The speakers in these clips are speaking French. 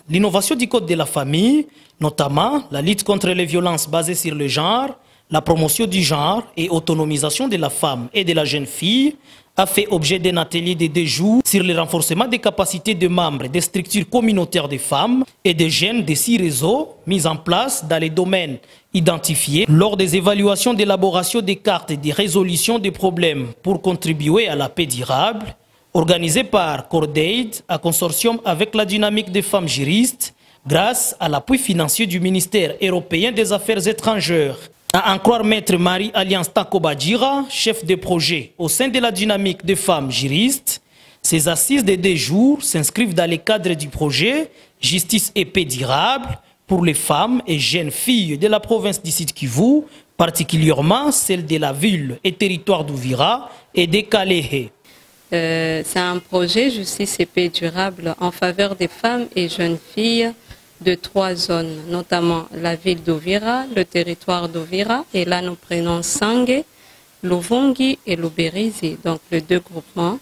L'innovation du Code de la famille, notamment la lutte contre les violences basées sur le genre, la promotion du genre et autonomisation de la femme et de la jeune fille, a fait objet d'un atelier de 2 jours sur le renforcement des capacités de membres des structures communautaires de femmes et de jeunes de 6 réseaux mis en place dans les domaines identifiés lors des évaluations d'élaboration des cartes de résolution des problèmes pour contribuer à la paix durable, organisé par Cordaid, à consortium avec la dynamique des femmes juristes, grâce à l'appui financier du ministère européen des Affaires étrangères. À en croire Maître Marie-Alliance Takobadjira, chef de projet au sein de la dynamique des femmes juristes, ces assises de 2 jours s'inscrivent dans le cadre du projet Justice et paix durable pour les femmes et jeunes filles de la province du Sud Kivu, particulièrement celles de la ville et territoire d'Ouvira et de Kalehe. C'est un projet Justice et paix durable en faveur des femmes et jeunes filles de 3 zones, notamment la ville d'Ouvira, le territoire d'Ouvira, et là nous prenons Sangue, Luvungi et Luberizi, donc les 2 groupements,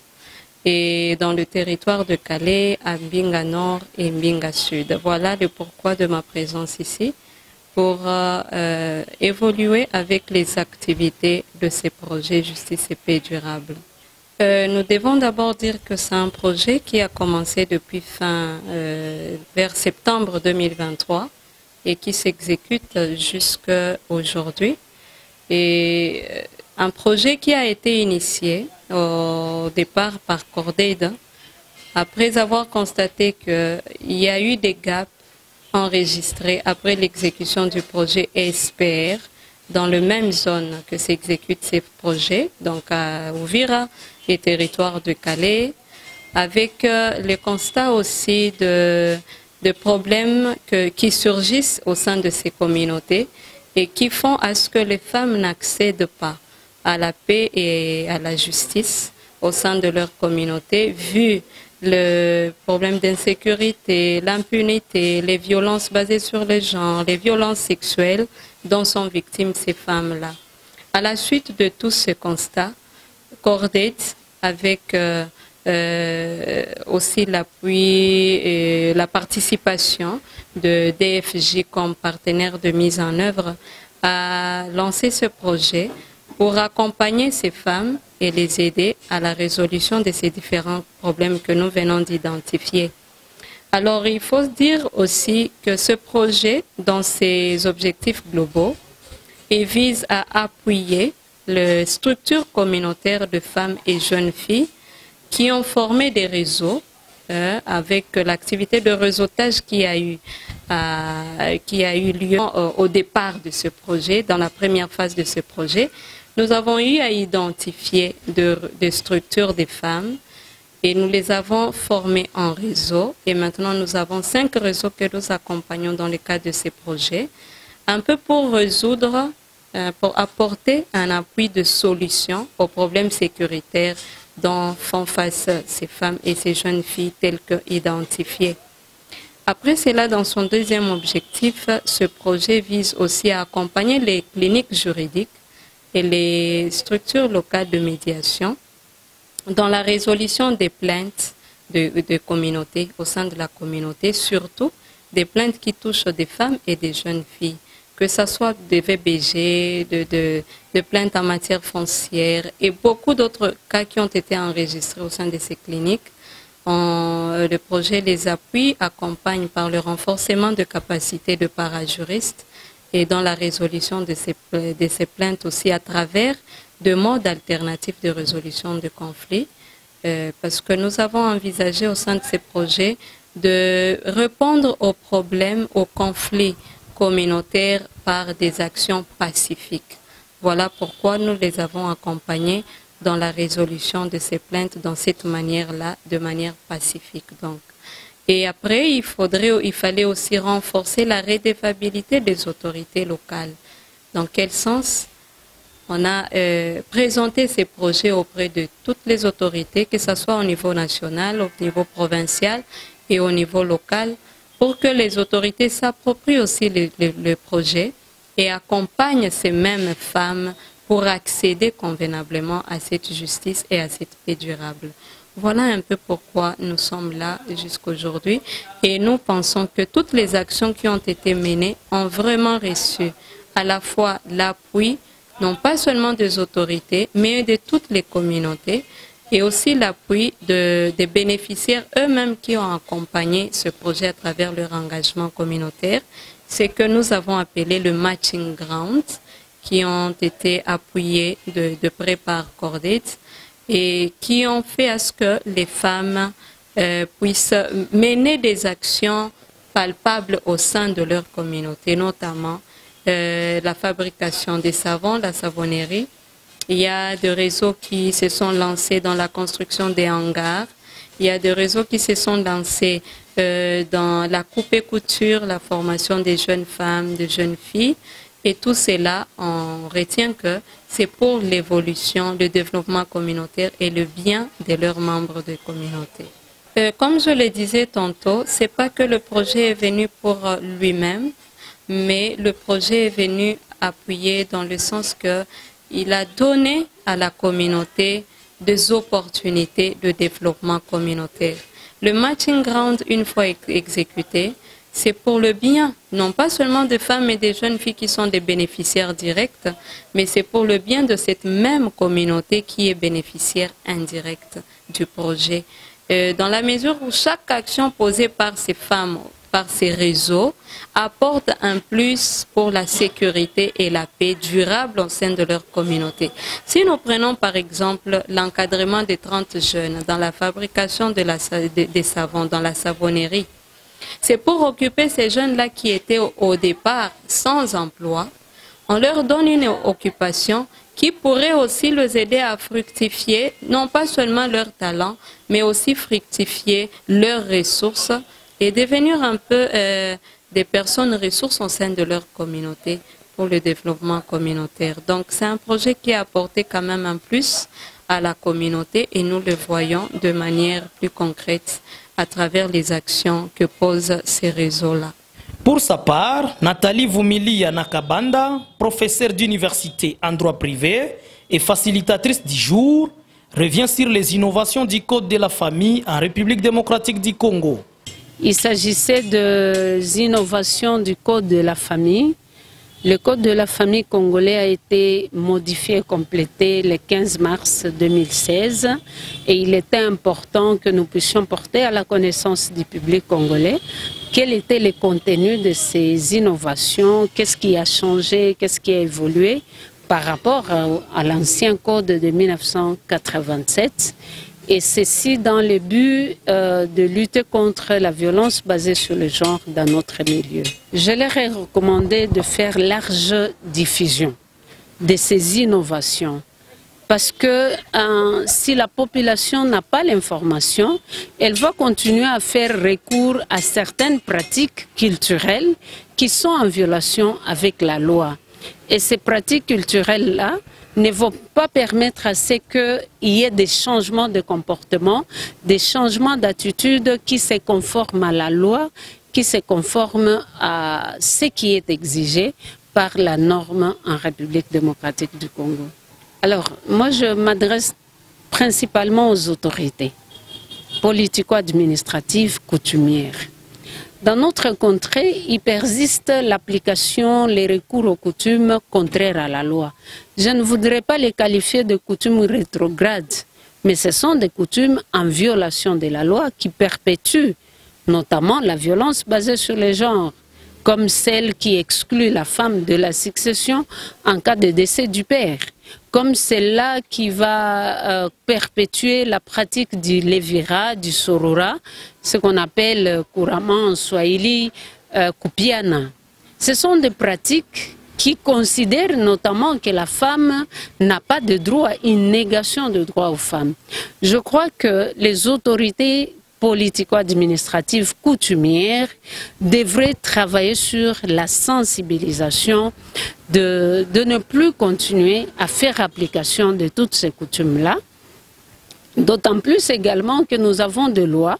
et dans le territoire de Calais, à Mbinga Nord et Mbinga Sud. Voilà le pourquoi de ma présence ici, pour évoluer avec les activités de ces projets Justice et paix durable. Nous devons d'abord dire que c'est un projet qui a commencé depuis vers septembre 2023 et qui s'exécute jusqu'à aujourd'hui. Et un projet qui a été initié au départ par Cordaid, après avoir constaté qu'il y a eu des gaps enregistrés après l'exécution du projet SPR dans la même zone que s'exécutent ces projets, donc à Ouvira et territoire de Calais, avec le constat aussi de problèmes qui surgissent au sein de ces communautés et qui font à ce que les femmes n'accèdent pas à la paix et à la justice au sein de leur communauté, vu le problème d'insécurité, l'impunité, les violences basées sur le genre, les violences sexuelles dont sont victimes ces femmes-là. À la suite de tout ce constat, Cordaid, avec aussi l'appui et la participation de DFJ comme partenaire de mise en œuvre, a lancé ce projet pour accompagner ces femmes et les aider à la résolution de ces différents problèmes que nous venons d'identifier. Alors, il faut dire aussi que ce projet, dans ses objectifs globaux, vise à appuyer les structures communautaires de femmes et jeunes filles qui ont formé des réseaux avec l'activité de réseautage qui a eu lieu au départ de ce projet, dans la première phase de ce projet. Nous avons eu à identifier des structures des femmes et nous les avons formées en réseau. Et maintenant, nous avons 5 réseaux que nous accompagnons dans le cadre de ces projets, un peu pour résoudre, pour apporter un appui de solution aux problèmes sécuritaires dont font face ces femmes et ces jeunes filles telles que identifiées. Après cela, dans son deuxième objectif, ce projet vise aussi à accompagner les cliniques juridiques et les structures locales de médiation dans la résolution des plaintes de communautés, au sein de la communauté, surtout des plaintes qui touchent des femmes et des jeunes filles, que ce soit des VBG, de plaintes en matière foncière et beaucoup d'autres cas qui ont été enregistrés au sein de ces cliniques. Le projet les appuie, accompagne par le renforcement de capacités de parajuristes et dans la résolution de ces plaintes aussi à travers de modes alternatifs de résolution de conflits, parce que nous avons envisagé au sein de ces projets de répondre aux problèmes, aux conflits communautaires par des actions pacifiques. Voilà pourquoi nous les avons accompagnés dans la résolution de ces plaintes dans cette manière-là, de manière pacifique donc. Et après, il fallait aussi renforcer la redevabilité des autorités locales. Dans quel sens? On a présenté ces projets auprès de toutes les autorités, que ce soit au niveau national, au niveau provincial et au niveau local, pour que les autorités s'approprient aussi le projet et accompagnent ces mêmes femmes pour accéder convenablement à cette justice et à cette paix durable. Voilà un peu pourquoi nous sommes là jusqu'aujourd'hui. Et nous pensons que toutes les actions qui ont été menées ont vraiment reçu à la fois l'appui, non pas seulement des autorités, mais de toutes les communautés, et aussi l'appui des bénéficiaires eux-mêmes qui ont accompagné ce projet à travers leur engagement communautaire. C'est que nous avons appelé le Matching Ground, qui ont été appuyés de près par Cordate et qui ont fait à ce que les femmes puissent mener des actions palpables au sein de leur communauté, notamment la fabrication des savons, la savonnerie. Il y a des réseaux qui se sont lancés dans la construction des hangars. Il y a des réseaux qui se sont lancés dans la coupe et couture, la formation des jeunes femmes, des jeunes filles. Et tout cela, on retient que c'est pour l'évolution, le développement communautaire et le bien de leurs membres de communauté. Comme je le disais tantôt, c'est pas que le projet est venu pour lui-même, mais le projet est venu appuyer dans le sens que il a donné à la communauté des opportunités de développement communautaire. Le Matching Ground, une fois exécuté, c'est pour le bien, non pas seulement des femmes et des jeunes filles qui sont des bénéficiaires directs, mais c'est pour le bien de cette même communauté qui est bénéficiaire indirecte du projet. Dans la mesure où chaque action posée par ces femmes, par ces réseaux, apporte un plus pour la sécurité et la paix durable au sein de leur communauté. Si nous prenons par exemple l'encadrement des 30 jeunes dans la fabrication des savons, dans la savonnerie, c'est pour occuper ces jeunes-là qui étaient au départ sans emploi. On leur donne une occupation qui pourrait aussi les aider à fructifier, non pas seulement leur talent, mais aussi fructifier leurs ressources et devenir un peu des personnes ressources au sein de leur communauté pour le développement communautaire. Donc c'est un projet qui a apporté quand même un plus à la communauté et nous le voyons de manière plus concrète à travers les actions que posent ces réseaux-là. Pour sa part, Nathalie Vumilia Nakabanda, professeure d'université en droit privé et facilitatrice du jour, revient sur les innovations du Code de la famille en République démocratique du Congo. Il s'agissait des innovations du Code de la famille. Le Code de la famille congolais a été modifié et complété le 15 mars 2016 et il était important que nous puissions porter à la connaissance du public congolais quel était le contenu de ces innovations, qu'est-ce qui a changé, qu'est-ce qui a évolué par rapport à l'ancien Code de 1987. Et ceci dans le but de lutter contre la violence basée sur le genre dans notre milieu. Je leur ai recommandé de faire large diffusion de ces innovations. Parce que si la population n'a pas l'information, elle va continuer à faire recours à certaines pratiques culturelles qui sont en violation avec la loi. Et ces pratiques culturelles-là ne vont pas permettre à ce qu'il y ait des changements de comportement, des changements d'attitude qui se conforment à la loi, qui se conforment à ce qui est exigé par la norme en République démocratique du Congo. Alors, moi je m'adresse principalement aux autorités politico-administratives coutumières. Dans notre contrée, il persiste l'application, les recours aux coutumes contraires à la loi. Je ne voudrais pas les qualifier de coutumes rétrogrades, mais ce sont des coutumes en violation de la loi qui perpétuent notamment la violence basée sur le genre, comme celle qui exclut la femme de la succession en cas de décès du père, comme celle-là qui va perpétuer la pratique du levira, du sorora, ce qu'on appelle couramment en swahili kupiana. Ce sont des pratiques qui considèrent notamment que la femme n'a pas de droit, une négation de droit aux femmes. Je crois que les autorités politico-administratives coutumières devraient travailler sur la sensibilisation de ne plus continuer à faire application de toutes ces coutumes-là. D'autant plus également que nous avons des lois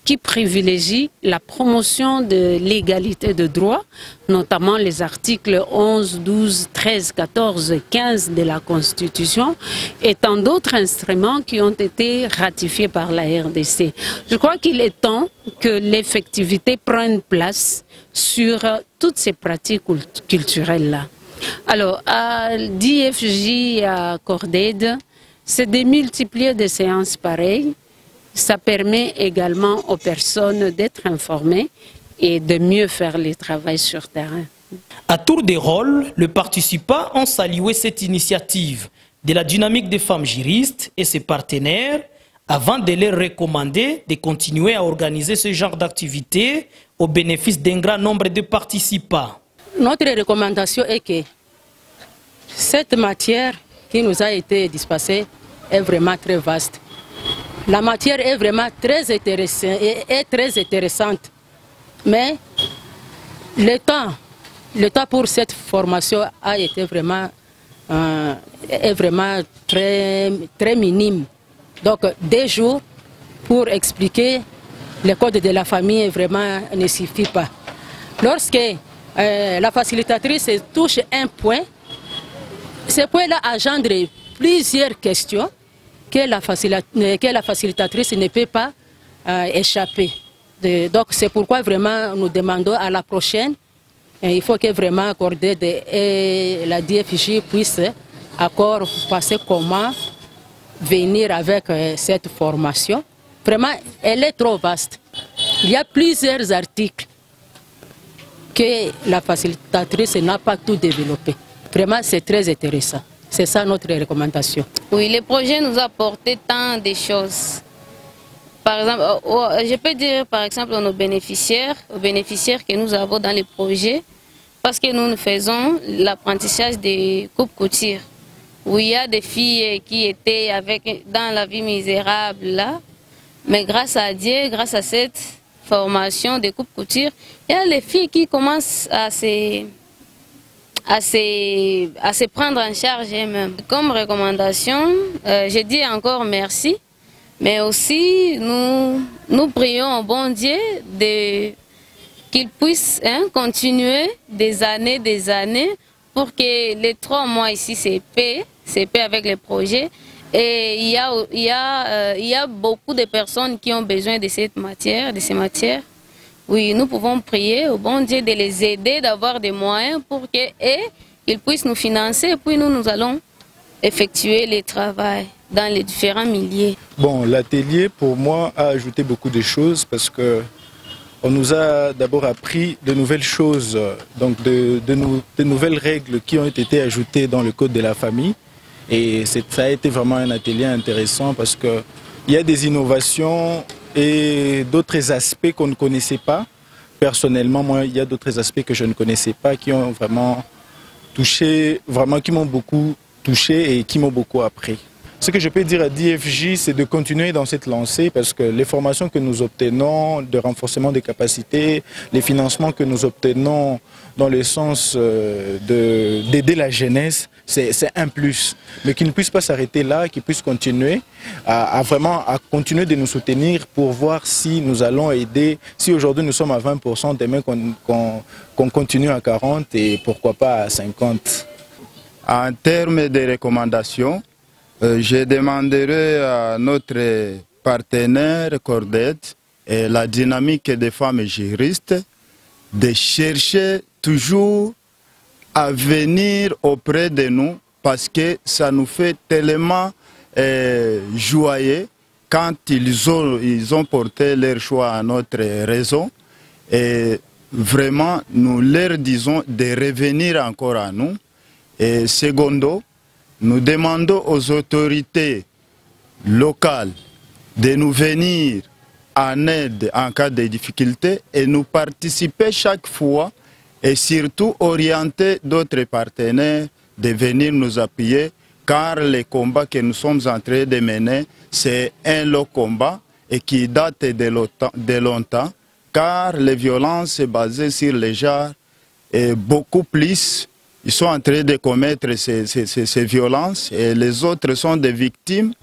qui privilégie la promotion de l'égalité de droits, notamment les articles 11, 12, 13, 14, 15 de la Constitution, et tant d'autres instruments qui ont été ratifiés par la RDC. Je crois qu'il est temps que l'effectivité prenne place sur toutes ces pratiques culturelles-là. Alors, à l'IFJ et à Corded, c'est de multiplier des séances pareilles. Ça permet également aux personnes d'être informées et de mieux faire le travail sur terrain. À tour de rôle, les participants ont salué cette initiative de la dynamique des femmes juristes et ses partenaires avant de leur recommander de continuer à organiser ce genre d'activité au bénéfice d'un grand nombre de participants. Notre recommandation est que cette matière qui nous a été dispensée est vraiment très vaste. La matière est vraiment très intéressante, mais le temps pour cette formation a été vraiment, très minime. Donc 2 jours pour expliquer le code de la famille vraiment ne suffit pas. Lorsque la facilitatrice touche un point, ce point-là engendre plusieurs questions que la facilitatrice ne peut pas échapper. Donc c'est pourquoi vraiment nous demandons à la prochaine, il faut que vraiment Corded et la DFJ puissent encore passer comment venir avec cette formation. Vraiment, elle est trop vaste. Il y a plusieurs articles que la facilitatrice n'a pas tout développé. Vraiment, c'est très intéressant. C'est ça notre recommandation. Oui, le projet nous a apporté tant de choses. Par exemple, je peux dire par exemple aux bénéficiaires que nous avons dans le projet, parce que nous faisons l'apprentissage des coupes-coutures, où il y a des filles qui étaient dans la vie misérable là, mais grâce à Dieu, grâce à cette formation de coupe-couture, il y a les filles qui commencent à se prendre en charge elles-mêmes. Comme recommandation, je dis encore merci, mais aussi nous prions au bon Dieu qu'il puisse continuer des années pour que les 3 mois ici c'est paix avec les projets. Et il y a beaucoup de personnes qui ont besoin de ces matières. Oui, nous pouvons prier au bon Dieu de les aider, d'avoir des moyens pour qu'ils puissent nous financer. Puis nous allons effectuer les travaux dans les différents milieux. Bon, l'atelier pour moi a ajouté beaucoup de choses parce que on nous a d'abord appris de nouvelles choses, donc de nouvelles règles qui ont été ajoutées dans le code de la famille. Et ça a été vraiment un atelier intéressant parce qu'il y a des innovations et d'autres aspects qu'on ne connaissait pas. Personnellement, moi, il y a d'autres aspects que je ne connaissais pas qui ont vraiment touché, qui m'ont beaucoup touché et qui m'ont beaucoup appris. Ce que je peux dire à DFJ, c'est de continuer dans cette lancée parce que les formations que nous obtenons, de renforcement des capacités, les financements que nous obtenons dans le sens d'aider la jeunesse, c'est un plus. Mais qu'ils ne puissent pas s'arrêter là, qu'ils puissent continuer à continuer de nous soutenir pour voir si nous allons aider. Si aujourd'hui nous sommes à 20%, demain qu'on continue à 40% et pourquoi pas à 50%. En termes de recommandations, je demanderai à notre partenaire Corded et la dynamique des femmes juristes de chercher toujours à venir auprès de nous parce que ça nous fait tellement joyeux quand ils ont porté leur choix à notre réseau. Et vraiment, nous leur disons de revenir encore à nous. Et secondo, nous demandons aux autorités locales de nous venir en aide en cas de difficulté et nous participer chaque fois et surtout orienter d'autres partenaires de venir nous appuyer car le combat que nous sommes en train de mener, c'est un long combat et qui date de longtemps car les violences basées sur les genres est beaucoup plus. Ils sont en train de commettre ces violences et les autres sont des victimes.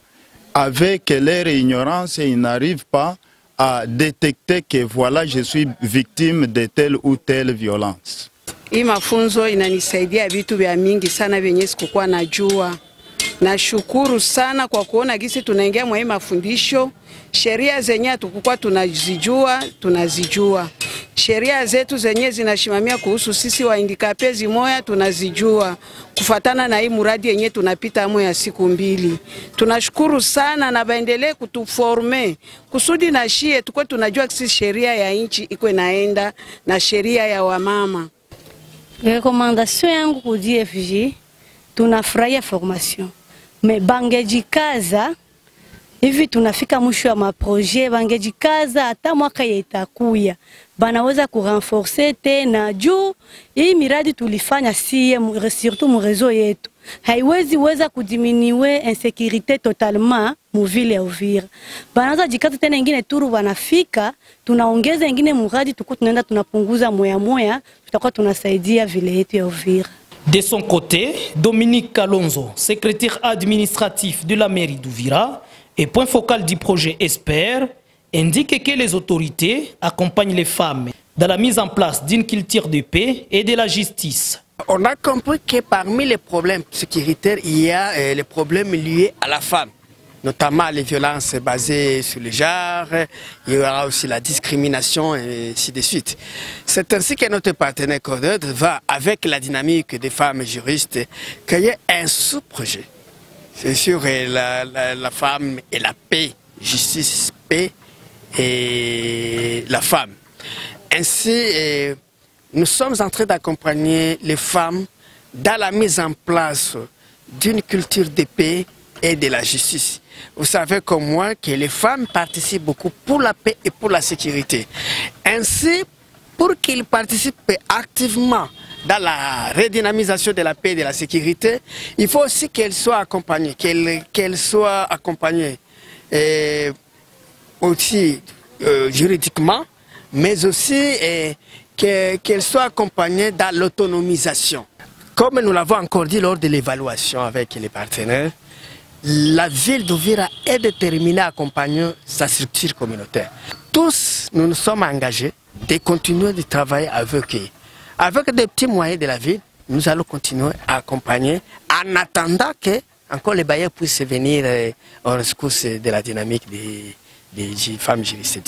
Avec leur ignorance, ils n'arrivent pas à détecter que voilà, je suis victime de telle ou telle violence. Hii mafunzo inanisaidia vitu vya mingi sana vyenye sikukuwa najua. Nashukuru sana kwa kuona gisi tunaingia mwa hii mafundisho. Sheria zenye hatukukuwa tunazijua. Sheria zetu zenye zinashimamia kuhusu sisi wa handicapés moya tunazijua. Kufatana na hii muradi yenye tunapita amo ya siku 2. Tunashukuru sana na baendelee kutuforme. Kusudi na shie tukwe tunajua kisi sheria ya nchi iko naenda na sheria ya wamama. Recommandation yangu ku DFG, tunafurahia formation. Me bangejikaza hivi tunafika mwisho wa maproje, bangejikaza hata mwaka itakuya banaweza kurenforcer tena juu hii miradi tulifanya surtout mu réseau yetu haiwezi weza kudiminiwe insécurité totalement mu ville ya Uvira. Banaweza jikaza tena ingine turu banafika tunaongeza ingine muradi tuko tunaenda tunapunguza moya tutakuwa tunasaidia ville yetu ya Uvira. De son côté, Dominique Kalonzo, secrétaire administratif de la mairie d'Uvira et point focal du projet ESPER, indique que les autorités accompagnent les femmes dans la mise en place d'une culture de paix et de la justice. On a compris que parmi les problèmes sécuritaires, il y a les problèmes liés à la femme, notamment les violences basées sur le genre, il y aura aussi la discrimination et ainsi de suite. C'est ainsi que notre partenaire Corded va, avec la dynamique des femmes juristes, créer un sous-projet. C'est sûr, la femme et la paix, justice, paix et la femme. Ainsi, nous sommes en train d'accompagner les femmes dans la mise en place d'une culture de paix et de la justice. Vous savez comme moi que les femmes participent beaucoup pour la paix et pour la sécurité. Ainsi, pour qu'ils participent activement dans la redynamisation de la paix et de la sécurité, il faut aussi qu'elles soient accompagnées, aussi juridiquement, mais aussi qu'elles soient accompagnées dans l'autonomisation. Comme nous l'avons encore dit lors de l'évaluation avec les partenaires, la ville d'Uvira est déterminée à accompagner sa structure communautaire. Tous, nous nous sommes engagés de continuer de travailler avec eux. Avec des petits moyens de la ville, nous allons continuer à accompagner en attendant que encore les bailleurs puissent venir en rescousse de la dynamique des femmes juristes.